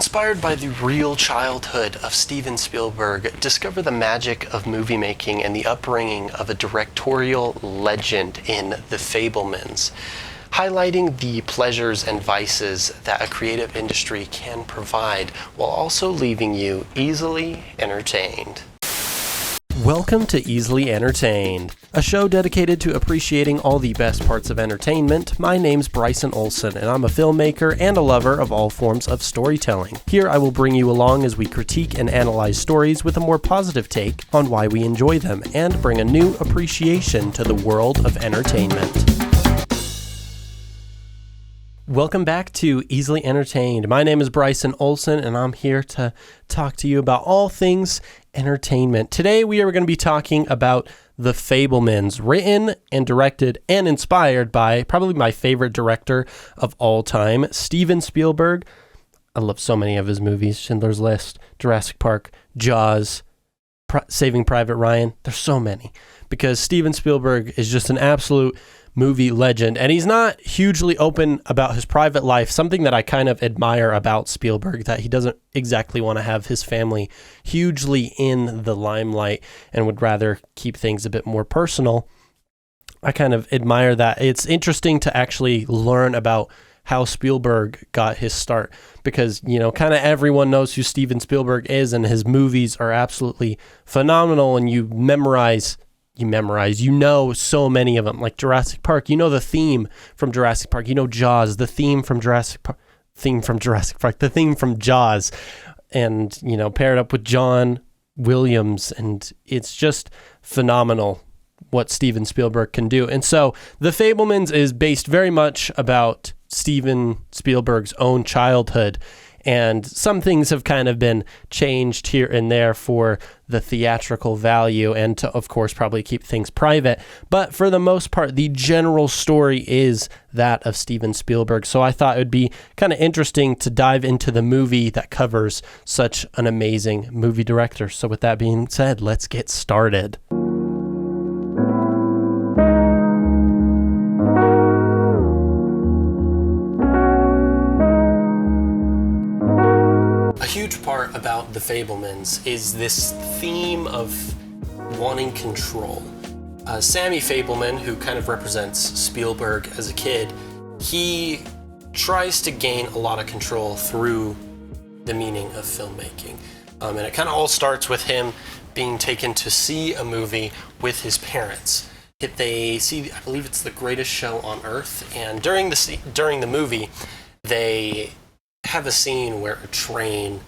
Inspired by the real childhood of Steven Spielberg, discover the magic of movie making and the upbringing of a directorial legend in The Fabelmans, highlighting the pleasures and vices that a creative industry can provide while also leaving you easily entertained. Welcome to Easily Entertained, a show dedicated to appreciating all the best parts of entertainment. My name's Bryson Olson, and I'm a filmmaker and a lover of all forms of storytelling. Here I will bring you along as we critique and analyze stories with a more positive take on why we enjoy them and bring a new appreciation to the world of entertainment. Welcome back to Easily Entertained. My name is Bryson Olson, and I'm here to talk to you about all things entertainment. Today we are going to be talking about The Fablemans, written and directed and inspired by probably my favorite director of all time, Steven Spielberg. I love so many of his movies: Schindler's List, Jurassic Park, Jaws, Saving Private Ryan. There's so many because Steven Spielberg is just an absolute movie legend, and he's not hugely open about his private life, something that I kind of admire about Spielberg, that he doesn't exactly want to have his family hugely in the limelight and would rather keep things a bit more personal. I kind of admire that. It's interesting to actually learn about how Spielberg got his start because, you know, kind of everyone knows who Steven Spielberg is, and his movies are absolutely phenomenal, and you know so many of them, like Jurassic Park. You know the theme from Jurassic Park. You know Jaws, the theme from Jurassic Park, the theme from Jaws, and, you know, paired up with John Williams, and it's just phenomenal what Steven Spielberg can do. And so The Fablemans is based very much about Steven Spielberg's own childhood, and some things have kind of been changed here and there for the theatrical value and to, of course, probably keep things private. But for the most part, the general story is that of Steven Spielberg. So I thought it would be kind of interesting to dive into the movie that covers such an amazing movie director. So with that being said, let's get started. A huge part about The Fablemans is this theme of wanting control. Sammy Fableman, who kind of represents Spielberg as a kid, he tries to gain a lot of control through the meaning of filmmaking. And it kind of all starts with him being taken to see a movie with his parents. They see, I believe it's The Greatest Show on Earth, and during the movie, they have a scene where a train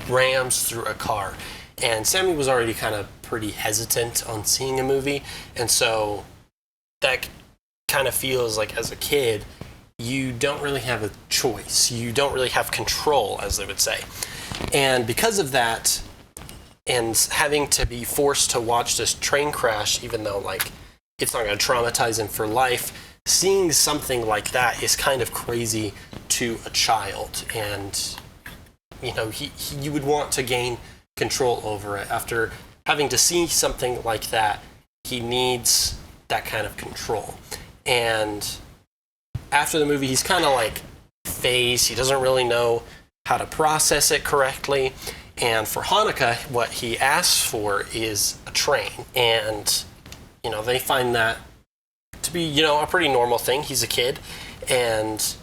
rams through a car, and Sammy was already kind of pretty hesitant on seeing a movie, and so that kind of feels like, as a kid, you don't really have a choice, you don't really have control, as they would say. And because of that, and having to be forced to watch this train crash, even though like it's not going to traumatize him for life, seeing something like that is kind of crazy to a child, and you know, you would want to gain control over it. After having to see something like that, he needs that kind of control. And after the movie, he's kind of like phased. He doesn't really know how to process it correctly. And for Hanukkah, what he asks for is a train. And, you know, they find that to be, you know, a pretty normal thing. He's a kid, and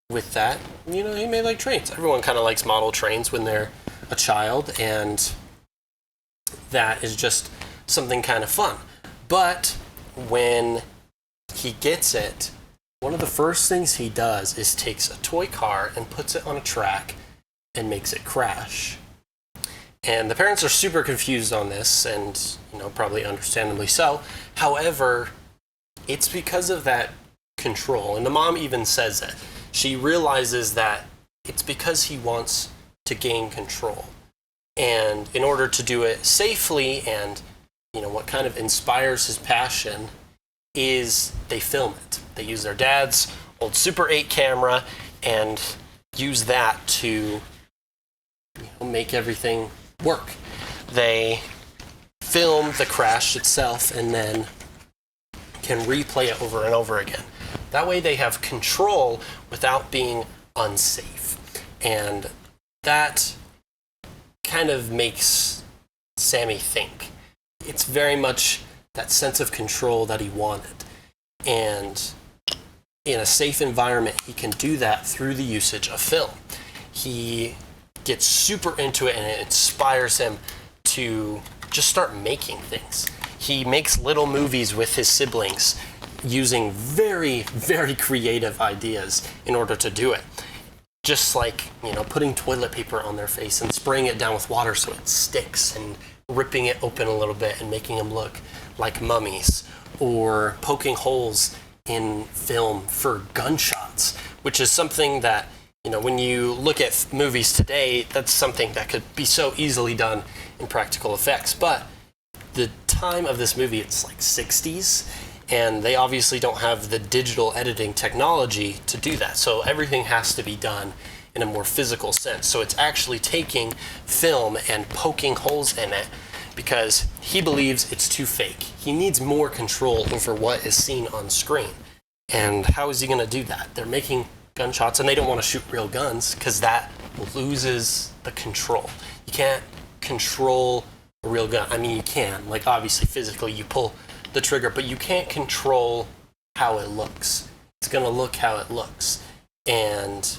with that, you know, he may like trains. Everyone kind of likes model trains when they're a child, and that is just something kind of fun. But when he gets it, one of the first things he does is takes a toy car and puts it on a track and makes it crash. And the parents are super confused on this, and, you know, probably understandably so. However, it's because of that control, and the mom even says it. She realizes that it's because he wants to gain control. And in order to do it safely, and, you know, what kind of inspires his passion is they film it. They use their dad's old Super 8 camera and use that to, you know, make everything work. They film the crash itself and then can replay it over and over again. That way they have control without being unsafe. And that kind of makes Sammy think. It's very much that sense of control that he wanted. And in a safe environment, he can do that through the usage of film. He gets super into it, and it inspires him to just start making things. He makes little movies with his siblings using very, very creative ideas in order to do it. Just like, putting toilet paper on their face and spraying it down with water so it sticks, and ripping it open a little bit and making them look like mummies, or poking holes in film for gunshots, which is something that, when you look at movies today, that's something that could be so easily done in practical effects. But the time of this movie, it's like 60s, and they obviously don't have the digital editing technology to do that. So everything has to be done in a more physical sense. So it's actually taking film and poking holes in it because he believes it's too fake. He needs more control over what is seen on screen. And how is he going to do that? They're making gunshots, and they don't want to shoot real guns because that loses the control. You can't control a real gun. I mean, you can. Like, obviously, physically, you pull the trigger, but you can't control how it looks. It's going to look how it looks. And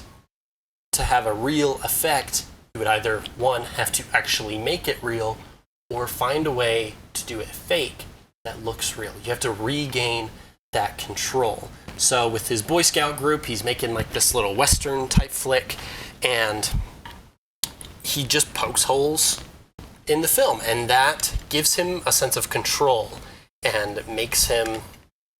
to have a real effect, you would either, one, have to actually make it real, or find a way to do it fake that looks real. You have to regain that control. So with his Boy Scout group, he's making like this little Western type flick, and he just pokes holes in the film, and that gives him a sense of control and makes him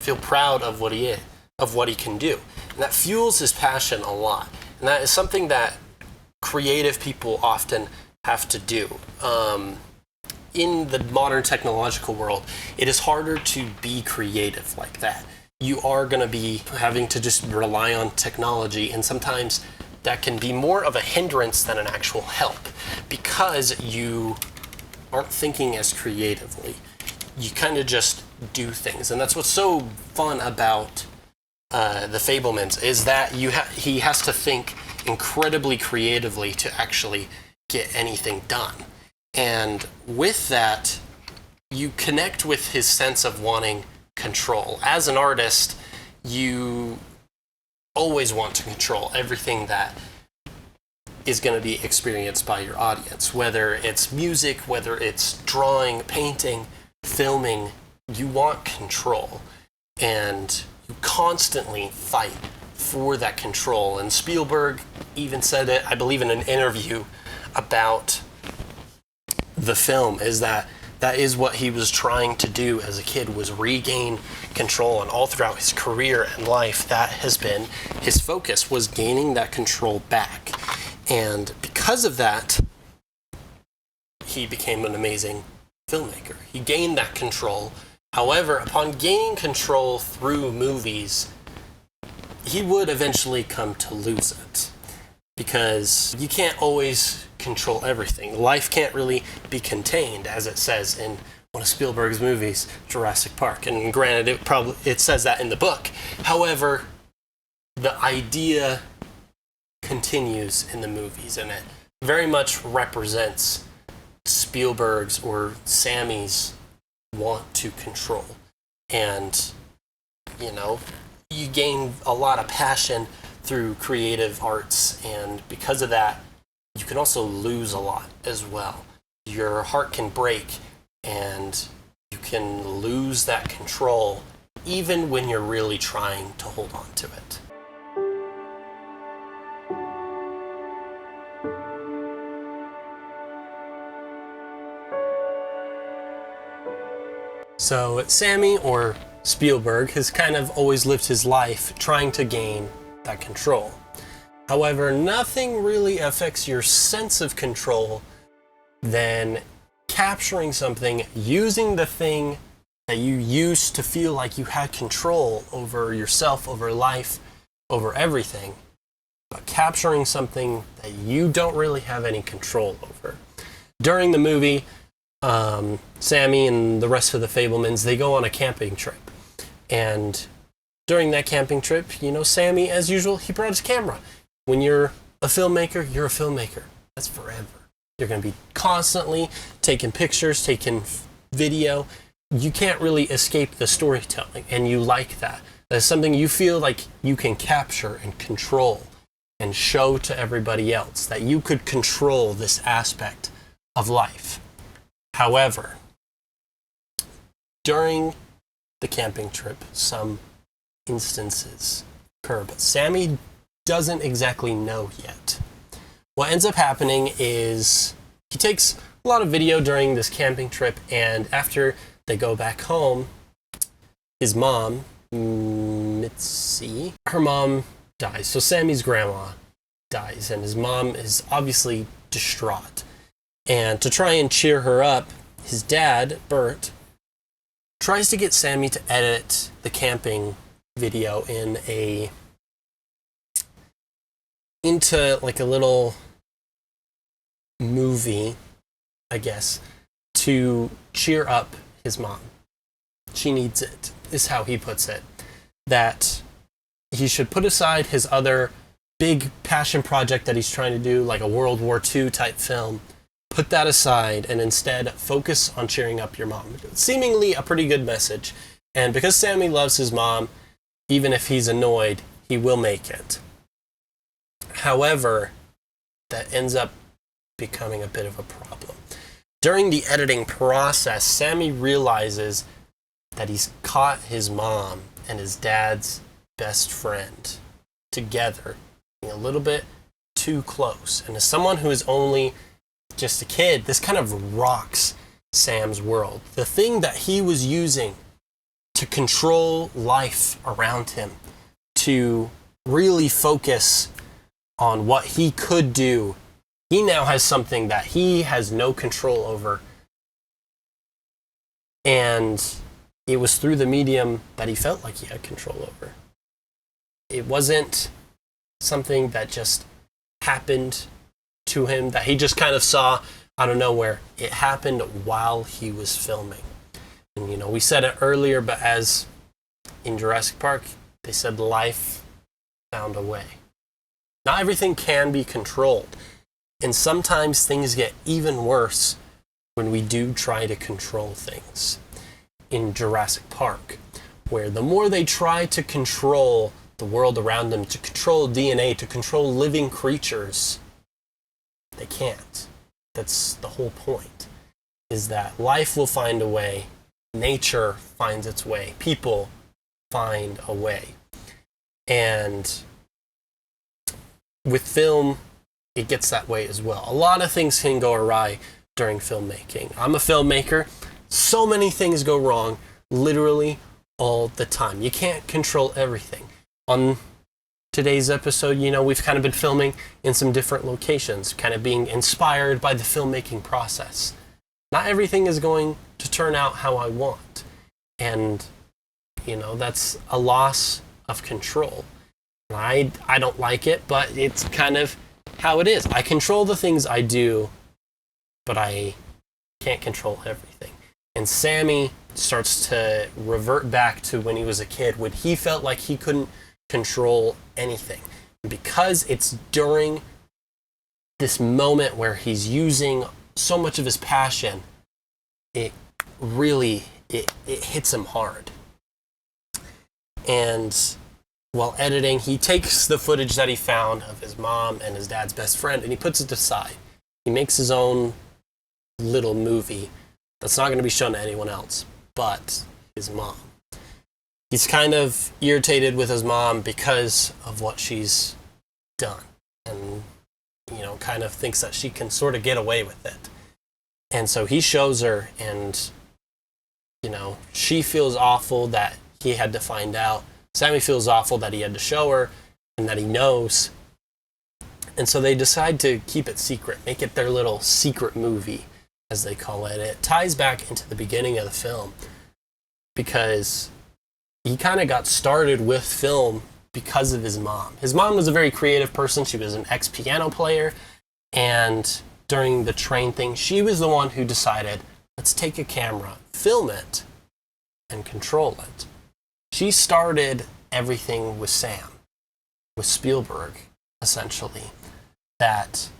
feel proud of what he can do. And that fuels his passion a lot. And that is something that creative people often have to do. In the modern technological world, it is harder to be creative like that. You are going to be having to just rely on technology, and sometimes that can be more of a hindrance than an actual help because you aren't thinking as creatively. You kind of just do things, and that's what's so fun about the Fablemans is that he has to think incredibly creatively to actually get anything done. And with that, you connect with his sense of wanting control. As an artist, you always want to control everything that is going to be experienced by your audience, whether it's music, whether it's drawing, painting, filming. You want control, and you constantly fight for that control. And Spielberg even said it, I believe, in an interview about the film, is that is what he was trying to do as a kid, was regain control. And all throughout his career and life, that has been his focus, was gaining that control back. And because of that, he became an amazing filmmaker. He gained that control. However, upon gaining control through movies, he would eventually come to lose it, because you can't always control everything. Life can't really be contained, as it says in one of Spielberg's movies, Jurassic Park. And granted, it says that in the book. However, the idea continues in the movies, and it very much represents Spielberg's or Sammy's want to control. And, you gain a lot of passion through creative arts, and because of that, you can also lose a lot as well. Your heart can break, and you can lose that control even when you're really trying to hold on to it. So Sammy, or Spielberg, has kind of always lived his life trying to gain that control. However, nothing really affects your sense of control than capturing something, using the thing that you used to feel like you had control over yourself, over life, over everything, but capturing something that you don't really have any control over. During the movie, Sammy and the rest of the Fablemans, they go on a camping trip. And during that camping trip, Sammy, as usual, he brought his camera. When you're a filmmaker, you're a filmmaker. That's forever. You're going to be constantly taking pictures, taking video. You can't really escape the storytelling, and you like that. That's something you feel like you can capture and control and show to everybody else, that you could control this aspect of life. However, during the camping trip, some instances occur, but Sammy doesn't exactly know yet. What ends up happening is he takes a lot of video during this camping trip, and after they go back home, his mom, Mitzi, her mom dies. So Sammy's grandma dies, and his mom is obviously distraught. And to try and cheer her up, his dad, Bert, tries to get Sammy to edit the camping video into like a little movie, I guess, to cheer up his mom. She needs it, is how he puts it. That he should put aside his other big passion project that he's trying to do, like a World War II type film, put that aside and instead focus on cheering up your mom. Seemingly a pretty good message. And because Sammy loves his mom, even if he's annoyed, he will make it. However, that ends up becoming a bit of a problem. During the editing process, Sammy realizes that he's caught his mom and his dad's best friend together, being a little bit too close. And as someone who is only just a kid, this kind of rocks Sam's world. The thing that he was using to control life around him, to really focus on what he could do, he now has something that he has no control over. And it was through the medium that he felt like he had control over. It wasn't something that just happened to him, that he just kind of saw out of nowhere. It happened while he was filming. And, you know, we said it earlier, but as in Jurassic Park, they said life found a way. Not everything can be controlled. And sometimes things get even worse when we do try to control things. In Jurassic Park, where the more they try to control the world around them, to control DNA, to control living creatures, they can't. That's the whole point, is that life will find a way, nature finds its way, people find a way. And with film, it gets that way as well. A lot of things can go awry during filmmaking. I'm a filmmaker. So many things go wrong, literally all the time. You can't control everything. On today's episode, you know, we've kind of been filming in some different locations, kind of being inspired by the filmmaking process. Not everything is going to turn out how I want. And, you know, that's a loss of control. I don't like it, but it's kind of how it is. I control the things I do, but I can't control everything. And Sammy starts to revert back to when he was a kid, when he felt like he couldn't control anything. And because it's during this moment where he's using so much of his passion, it really, it hits him hard. And while editing, he takes the footage that he found of his mom and his dad's best friend, and he puts it aside. He makes his own little movie that's not going to be shown to anyone else but his mom. He's kind of irritated with his mom because of what she's done, and, you know, kind of thinks that she can sort of get away with it. And so he shows her, and, you know, she feels awful that he had to find out. Sammy feels awful that he had to show her and that he knows. And so they decide to keep it secret, make it their little secret movie, as they call it. It ties back into the beginning of the film because he kind of got started with film because of his mom. His mom was a very creative person. She was an ex-piano player. And during the train thing, she was the one who decided, let's take a camera, film it, and control it. She started everything with Sam, with Spielberg, essentially. That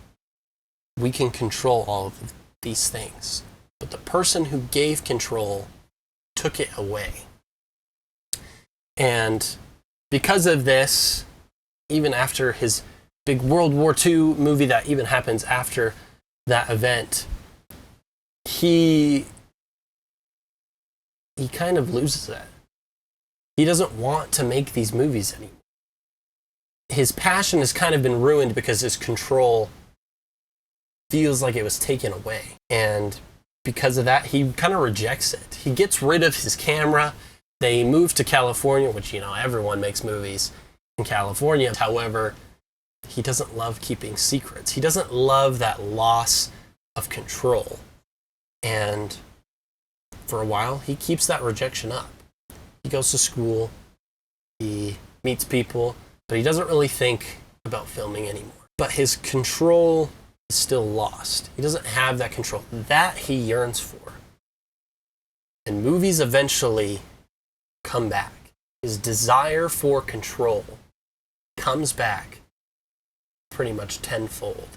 we can control all of these things. But the person who gave control took it away. And because of this, even after his big World War II movie that even happens after that event, he kind of loses it. He doesn't want to make these movies anymore. His passion has kind of been ruined because his control feels like it was taken away. And because of that, he kind of rejects it. He gets rid of his camera. They move to California, which, everyone makes movies in California. However, he doesn't love keeping secrets. He doesn't love that loss of control. And for a while, he keeps that rejection up. He goes to school, he meets people, but he doesn't really think about filming anymore. But his control is still lost. He doesn't have that control that he yearns for. And movies eventually come back. His desire for control comes back pretty much tenfold,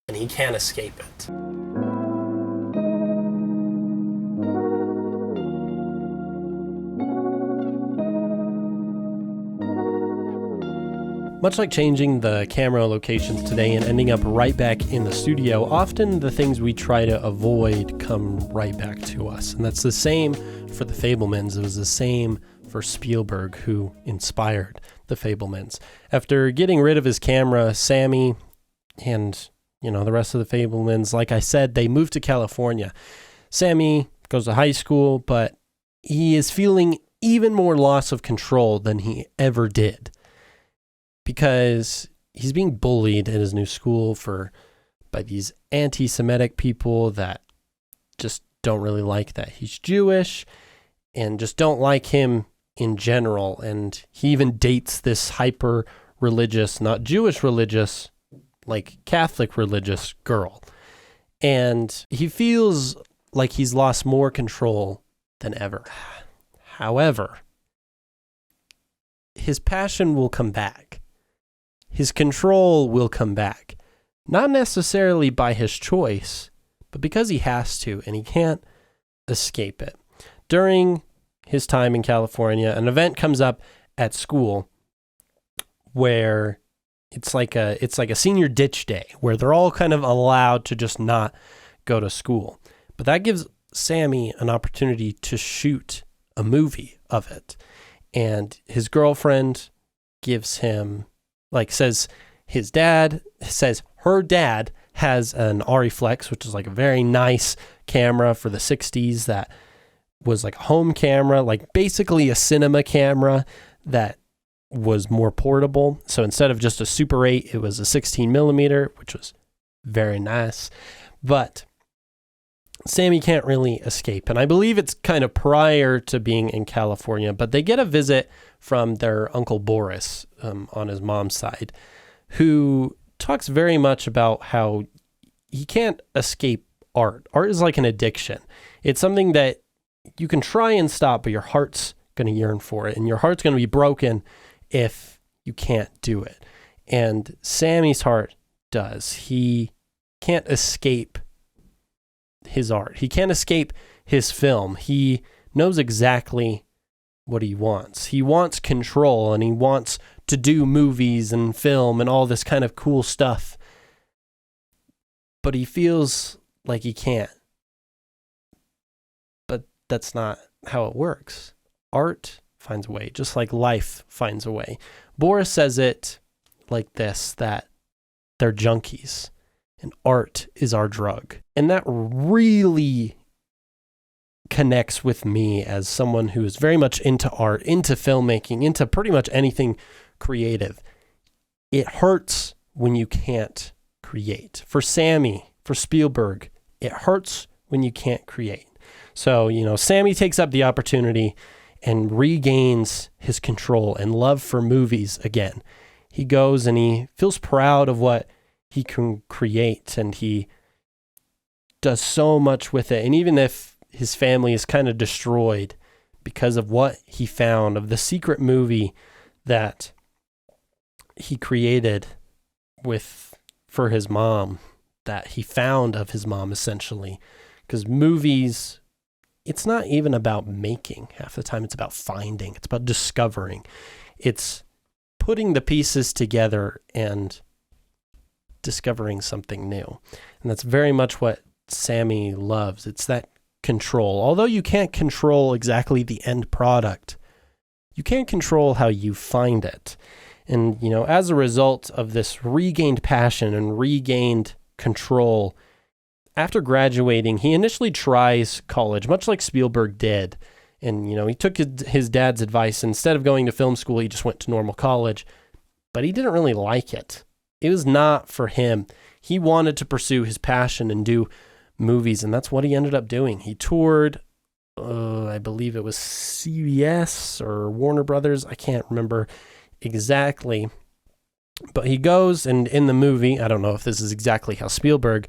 and he can't escape it. Much like changing the camera locations today and ending up right back in the studio, often the things we try to avoid come right back to us. And that's the same for the Fablemans. It was the same for Spielberg, who inspired the Fablemans. After getting rid of his camera, Sammy and, the rest of the Fablemans, like I said, they moved to California. Sammy goes to high school, but he is feeling even more loss of control than he ever did, because he's being bullied at his new school by these anti-Semitic people that just don't really like that he's Jewish and just don't like him in general. And he even dates this hyper-religious, not Jewish religious, like Catholic religious girl. And he feels like he's lost more control than ever. However, his passion will come back. His control will come back, not necessarily by his choice, but because he has to, and he can't escape it. During his time in California, an event comes up at school where it's like a senior ditch day, where they're all kind of allowed to just not go to school. But that gives Sammy an opportunity to shoot a movie of it. And his girlfriend gives him, says her dad has an Ariflex, which is like a very nice camera for the 60s that was like a home camera, like basically a cinema camera that was more portable. So instead of just a Super 8, it was a 16 millimeter, which was very nice. But Sammy can't really escape. And I believe it's kind of prior to being in California, but they get a visit from their Uncle Boris on his mom's side, who talks very much about how he can't escape art. Art is like an addiction. It's something that you can try and stop, but your heart's going to yearn for it, and your heart's going to be broken if you can't do it. And Sammy's heart does. He can't escape his art. He can't escape his film. He knows exactly what he wants. He wants control, and he wants to do movies and film and all this kind of cool stuff. But he feels like he can't. But that's not how it works. Art finds a way, just like life finds a way. Boris says it like this, that they're junkies and art is our drug. And that really connects with me as someone who is very much into art, into filmmaking, into pretty much anything creative. It hurts when you can't create. For Sammy, for Spielberg, it hurts when you can't create. So, Sammy takes up the opportunity and regains his control and love for movies again. He goes and he feels proud of what he can create, and he does so much with it. And even if his family is kind of destroyed because of what he found, of the secret movie that he created for his mom, that he found of his mom, essentially. Because movies, it's not even about making half the time. It's about finding. It's about discovering. It's putting the pieces together and discovering something new. And that's very much what Sammy loves. It's that control. Although you can't control exactly the end product, you can control how you find it. And, as a result of this regained passion and regained control, after graduating, he initially tries college, much like Spielberg did. And, he took his dad's advice. Instead of going to film school, he just went to normal college. But he didn't really like it. It was not for him. He wanted to pursue his passion and do movies, and that's what he ended up doing. He toured, I believe it was CBS or Warner Brothers. I can't remember exactly. But he goes, and in the movie, I don't know if this is exactly how Spielberg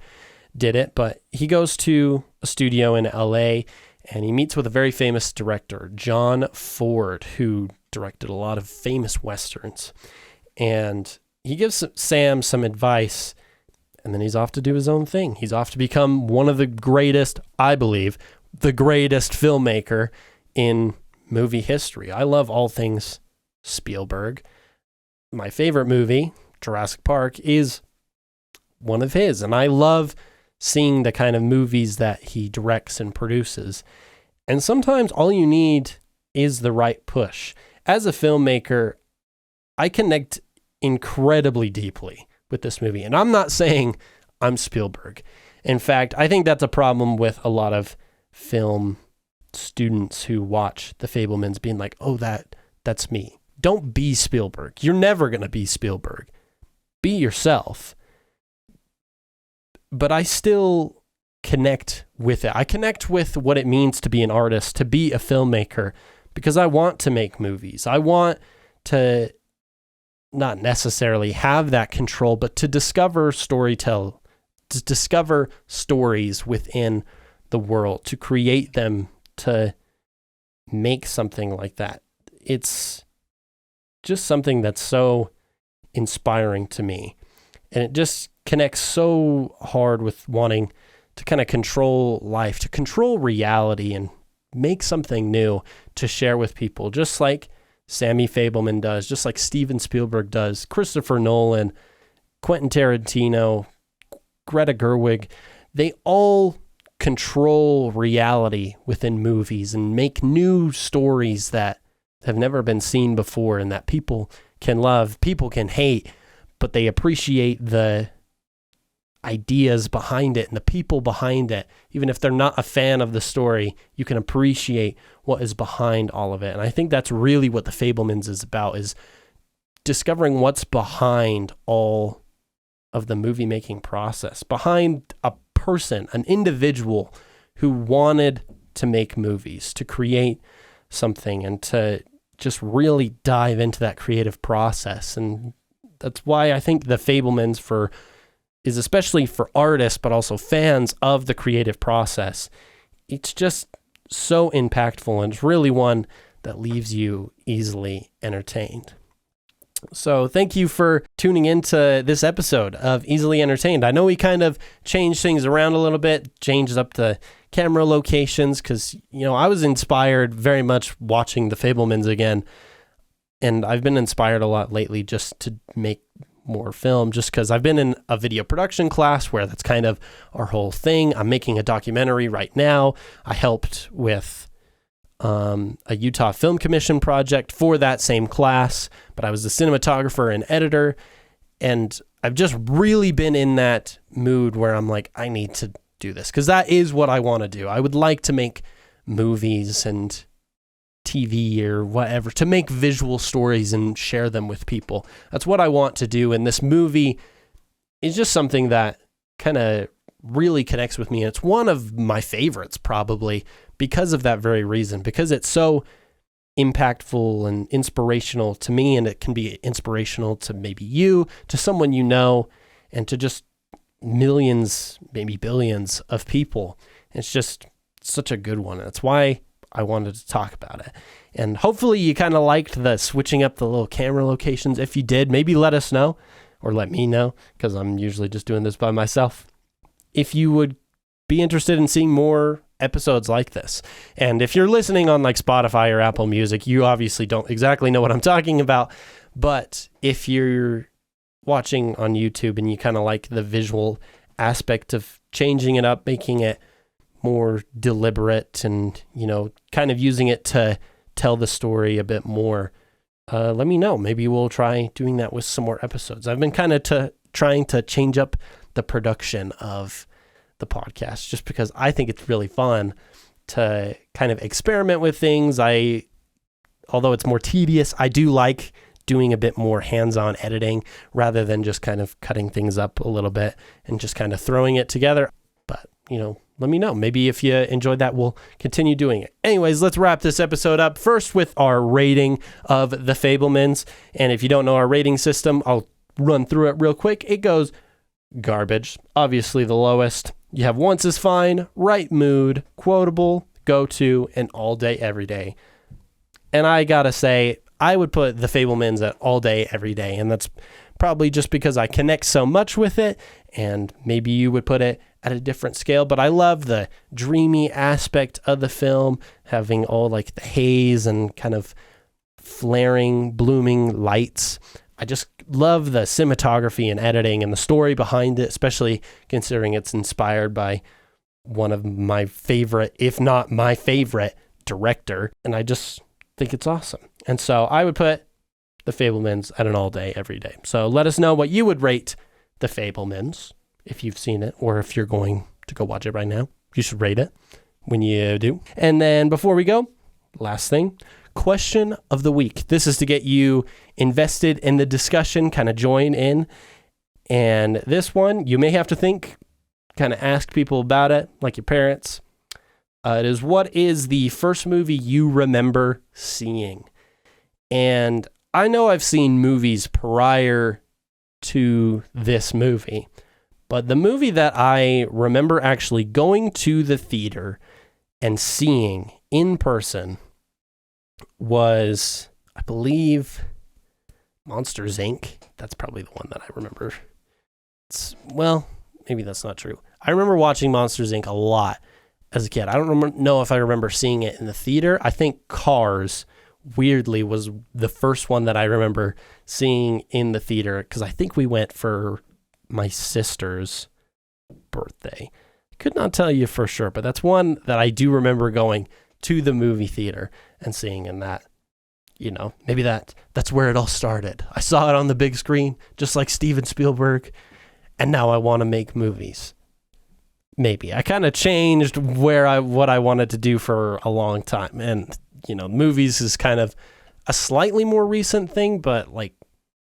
did it, but he goes to a studio in LA and he meets with a very famous director, John Ford, who directed a lot of famous Westerns. And he gives Sam some advice, and then he's off to do his own thing. He's off to become one of the greatest, I believe, the greatest filmmaker in movie history. I love all things Spielberg. My favorite movie, Jurassic Park, is one of his, and I love seeing the kind of movies that he directs and produces. And sometimes all you need is the right push. As a filmmaker, I connect incredibly deeply with this movie. And I'm not saying I'm Spielberg. In fact, I think that's a problem with a lot of film students who watch The Fablemans being like, oh, that's me. Don't be Spielberg. You're never going to be Spielberg. Be yourself. But I still connect with it. I connect with what it means to be an artist, to be a filmmaker, because I want to make movies. I want to not necessarily have that control, but to discover to discover stories within the world, to create them, to make something like that. It's just something that's so inspiring to me. And it just connects so hard with wanting to kind of control life, to control reality and make something new to share with people, just like Sammy Fableman does, just like Steven Spielberg does, Christopher Nolan, Quentin Tarantino, Greta Gerwig. They all control reality within movies and make new stories that have never been seen before and that people can love, people can hate, but they appreciate the ideas behind it and the people behind it. Even if they're not a fan of the story, you can appreciate what is behind all of it. And I think that's really what The Fablemans is about, is discovering what's behind all of the movie making process, behind a person, an individual who wanted to make movies, to create something and to just really dive into that creative process. And that's why I think The Fablemans is especially for artists, but also fans of the creative process. It's just so impactful, and it's really one that leaves you easily entertained. So thank you for tuning into this episode of Easily Entertained. I know we kind of changed things around a little bit, changed up the camera locations, because, I was inspired very much watching The Fablemans again. And I've been inspired a lot lately just to make more film, just because I've been in a video production class where that's kind of our whole thing. I'm making a documentary right now. I helped with a Utah Film Commission project for that same class, but I was the cinematographer and editor, and I've just really been in that mood where I'm like, I need to do this, because that is what I want to do. I would like to make movies and TV or whatever, to make visual stories and share them with people. That's what I want to do, and this movie is just something that kind of really connects with me, and it's one of my favorites probably because of that very reason, because it's so impactful and inspirational to me, and it can be inspirational to maybe you, to someone you know, and to just millions, maybe billions of people. It's just such a good one. That's why I wanted to talk about it. And hopefully you kind of liked the switching up the little camera locations. If you did, maybe let us know, or let me know, because I'm usually just doing this by myself. if you would be interested in seeing more episodes like this. And if you're listening on like Spotify or Apple Music, you obviously don't exactly know what I'm talking about. But if you're watching on YouTube and you kind of like the visual aspect of changing it up, making it more deliberate and, you know, kind of using it to tell the story a bit more, let me know. Maybe we'll try doing that with some more episodes. I've been kind of trying to change up the production of the podcast just because I think it's really fun to kind of experiment with things. Although it's more tedious, I do like doing a bit more hands-on editing rather than just kind of cutting things up a little bit and just kind of throwing it together. But, you know, let me know. Maybe if you enjoyed that, we'll continue doing it. Anyways, let's wrap this episode up first with our rating of The Fablemans. And if you don't know our rating system, I'll run through it real quick. It goes garbage, obviously the lowest. You have once is fine, right mood, quotable, go to, and all day, every day. And I gotta say, I would put The Fablemans at all day, every day. And that's probably just because I connect so much with it. And maybe you would put it at a different scale. But I love the dreamy aspect of the film, having all like the haze and kind of flaring, blooming lights. I just love the cinematography and editing and the story behind it, especially considering it's inspired by one of my favorite, if not my favorite, director. And I just think it's awesome. And so I would put The Fablemans at an all day, every day. So let us know what you would rate The Fablemans if you've seen it, or if you're going to go watch it right now. You should rate it when you do. And then before we go, last thing, question of the week. This is to get you invested in the discussion, kind of join in. And this one, you may have to think, kind of ask people about it, like your parents. It is, what is the first movie you remember seeing? And I know I've seen movies prior to this movie, but the movie that I remember actually going to the theater and seeing in person was, I believe, Monsters, Inc. That's probably the one that I remember. Well, maybe that's not true. I remember watching Monsters, Inc. a lot as a kid. I don't know if I remember seeing it in the theater. I think Cars, weirdly, was the first one that I remember seeing in the theater, because I think we went for my sister's birthday. Could not tell you for sure, but that's one that I do remember going to the movie theater and seeing, and that, you know, maybe that's where it all started. I saw it on the big screen, just like Steven Spielberg, and now I want to make movies. Maybe. I kind of changed what I wanted to do for a long time, and, you know, movies is kind of a slightly more recent thing, but like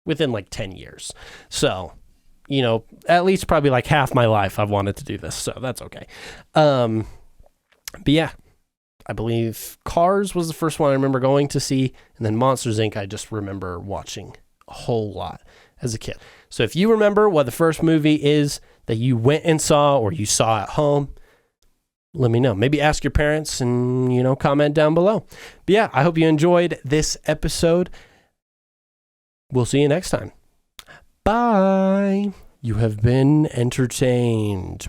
within like 10 years. So, you know, at least probably like half my life I've wanted to do this, so that's okay. But yeah, I believe Cars was the first one I remember going to see, and then Monsters, Inc. I just remember watching a whole lot as a kid. So if you remember what the first movie is that you went and saw, or you saw at home, let me know. Maybe ask your parents and, you know, comment down below. But yeah, I hope you enjoyed this episode. We'll see you next time. Bye. You have been entertained.